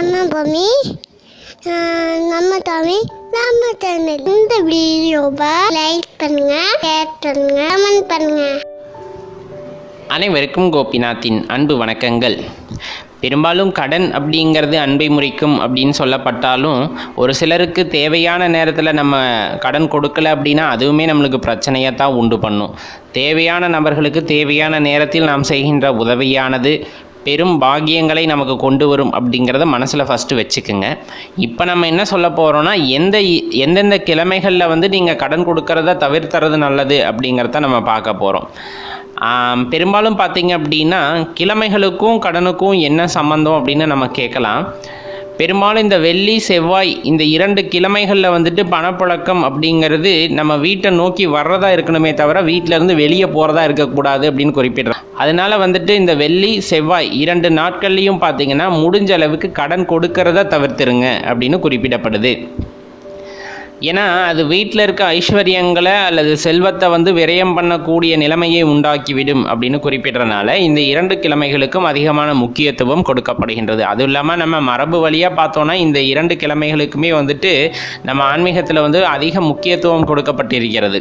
நம்ம பூமி நம்ம தமிழ் நம்ம சேனல். இந்த வீடியோவை லைக் பண்ணுங்க, ஷேர் பண்ணுங்க, கமெண்ட் பண்ணுங்க. அனைவருக்கும் கோபிநாத்தின் அன்பு வணக்கங்கள். பெரும்பாலும் கடன் அப்படிங்கிறது அன்பை முறிக்கும் அப்படின்னு சொல்லப்பட்டாலும் ஒரு சிலருக்கு தேவையான நேரத்தில் நம்ம கடன் கொடுக்கல அப்படின்னா அதுவுமே நம்மளுக்கு பிரச்சனையை தான் உண்டு பண்ணும். தேவையான நபர்களுக்கு தேவையான நேரத்தில் நாம் செய்கின்ற உதவியானது பெரும் பாக்கியங்களை நமக்கு கொண்டு வரும் அப்படிங்கிறத மனசில் ஃபஸ்ட்டு வச்சுக்குங்க. இப்போ நம்ம என்ன சொல்ல போகிறோன்னா, எந்தெந்த கிழமைகளில் நீங்கள் கடன் கொடுக்கறத தவிர்த்துறது நல்லது அப்படிங்கிறத நம்ம பார்க்க போகிறோம். பெரும்பாலும் பார்த்திங்க அப்படின்னா கிழமைகளுக்கும் கடனுக்கும் என்ன சம்மந்தம் அப்படின்னு நம்ம கேட்கலாம். பெரும்பாலும் இந்த வெள்ளி செவ்வாய் இந்த 2 கிழமைகளில் பணப்புழக்கம் அப்படிங்கிறது நம்ம வீட்டை நோக்கி வர்றதா இருக்கணுமே தவிர வீட்டிலேருந்து வெளியே போகிறதா இருக்கக்கூடாது அப்படின்னு குறிப்பிடுறோம். அதனால் இந்த வெள்ளி செவ்வாய் 2 நாட்கள்லையும் பார்த்திங்கன்னா முடிஞ்ச அளவுக்கு கடன் கொடுக்கறத தவிர்த்துருங்க அப்படின்னு குறிப்பிடப்படுது. ஏன்னா அது வீட்டில் இருக்க ஐஸ்வர்யங்களை அல்லது செல்வத்தை விரயம் பண்ணக்கூடிய நிலைமையை உண்டாக்கிவிடும் அப்படின்னு குறிப்பிட்றதுனால இந்த 2 கிழமைகளுக்கும் அதிகமான முக்கியத்துவம் கொடுக்கப்படுகின்றது. அதுவும் இல்லாமல் நம்ம மரபு வழியாக பார்த்தோன்னா இந்த 2 கிழமைகளுக்குமே நம்ம ஆன்மீகத்தில் அதிக முக்கியத்துவம் கொடுக்கப்பட்டிருக்கிறது.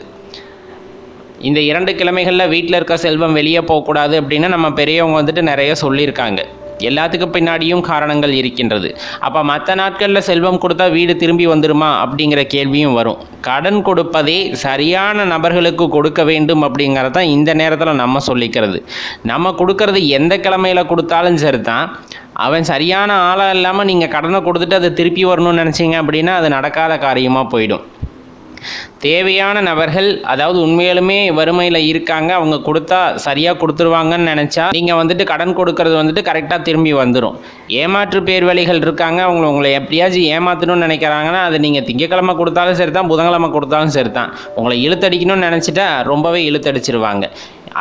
இந்த 2 கிழமைகளில் வீட்டில் இருக்க செல்வம் வெளியே போகக்கூடாது அப்படின்னு நம்ம பெரியவங்க நிறைய சொல்லியிருக்காங்க. எல்லாத்துக்கும் பின்னாடியும் காரணங்கள் இருக்கின்றது. அப்போ மற்ற நாட்களில் செல்வம் கொடுத்தா வீடு திரும்பி வந்துடுமா அப்படிங்கிற கேள்வியும் வரும். கடன் கொடுப்பதே சரியான நபர்களுக்கு கொடுக்க வேண்டும் அப்படிங்கிறது தான் இந்த நேரத்தில் நம்ம சொல்லிக்கிறது. நம்ம கொடுக்கறது எந்த கிழமையில் கொடுத்தாலும் சரி தான், அவன் சரியான ஆளாக இல்லாமல் நீங்கள் கடனை கொடுத்துட்டு அதை திருப்பி வரணும்னு நினச்சிங்க அப்படின்னா அது நடக்காத காரியமாக போயிடும். தேவையான நபர்கள், அதாவது உண்மையிலுமே வறுமையில் இருக்காங்க, அவங்க கொடுத்தா சரியாக கொடுத்துருவாங்கன்னு நினச்சா நீங்கள் கடன் கொடுக்கறது கரெக்டாக திரும்பி வந்துடும். ஏமாற்று பேர்வழிகள் இருக்காங்க, உங்களை எப்படியாச்சும் ஏமாற்றணும்னு நினைக்கிறாங்கன்னா அது நீங்கள் திங்கக்கிழமை கொடுத்தாலும் சரி தான், புதன்கிழமை கொடுத்தாலும் சரி தான், உங்களை இழுத்தடிக்கணும்னு நினச்சிட்டா ரொம்பவே இழுத்தடிச்சிருவாங்க.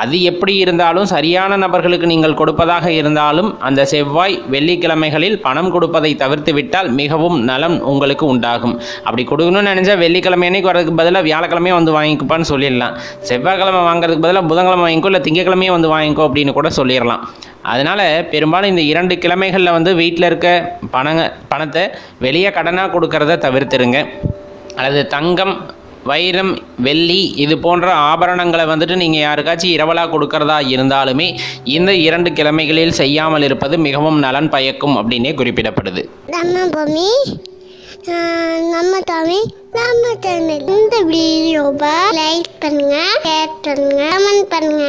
அது எப்படி இருந்தாலும் சரியான நபர்களுக்கு நீங்கள் கொடுப்பதாக இருந்தாலும் அந்த செவ்வாய் வெள்ளிக்கிழமைகளில் பணம் கொடுப்பதை தவிர்த்து விட்டால் மிகவும் நலம் உங்களுக்கு உண்டாகும். அப்படி கொடுக்கணும்னு நினச்சா வெள்ளிக்கிழமை அன்னைக்கு வரதுக்கு பதிலாக வியாழக்கிழமையே வாங்கிக்கோப்பான்னு சொல்லிடலாம். செவ்வாய்க்கிழமை வாங்குறதுக்கு பதிலாக புதன்கிழமை வாங்கிக்கோ, இல்லை திங்கக்கிழமையே வாங்கிக்கோ அப்படின்னு கூட சொல்லிடலாம். அதனால் பெரும்பாலும் இந்த 2 கிழமைகளில் வீட்டில் இருக்க பணத்தை வெளியே கடனாக கொடுக்கறத தவிர்த்துருங்க. அல்லது தங்கம், வைரம், வெள்ளி இது போன்ற ஆபரணங்களை நீங்கள் யாருக்காச்சும் இரவலாக கொடுக்கறதா இருந்தாலுமே இந்த 2 கிழமைகளில் செய்யாமல் இருப்பது மிகவும் நலன் பயக்கும் அப்படின்னே குறிப்பிடப்படுது. நம்ம பூமி நம்ம தமிழ் நம்ம சேனல். இந்த வீடியோவை லைக் பண்ணுங்க, ஷேர் பண்ணுங்க, கமெண்ட் பண்ணுங்க.